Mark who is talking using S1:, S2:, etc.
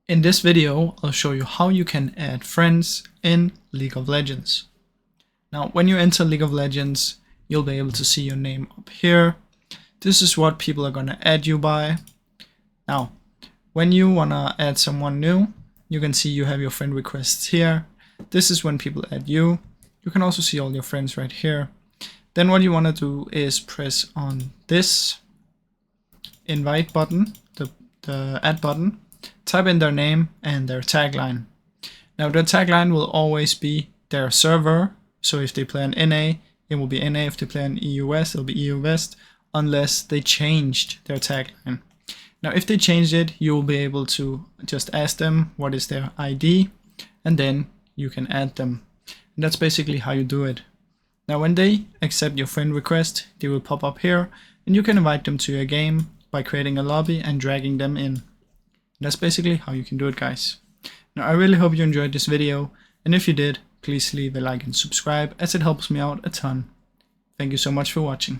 S1: In this video, I'll show you how you can add friends in League of Legends. Now, when you enter League of Legends, you'll be able to see your name up here. This is what people are going to add you by. Now, when you want to add someone new, you can see you have your friend requests here. This is when people add you. You can also see all your friends right here. Then what you want to do is press on this invite button, the add button, type in their name and their tagline. Now their tagline will always be their server. So if they play on NA, it will be NA. If they play on EU West, it'll be EU West, unless they changed their tagline. Now if they changed it, you will be able to just ask them what is their ID, and then you can add them. And that's basically how you do it. Now when they accept your friend request, they will pop up here, and you can invite them to your game by creating a lobby and dragging them in. And that's basically how you can do it, guys. Now I really hope you enjoyed this video, and if you did, please leave a like and subscribe, as it helps me out a ton. Thank you so much for watching.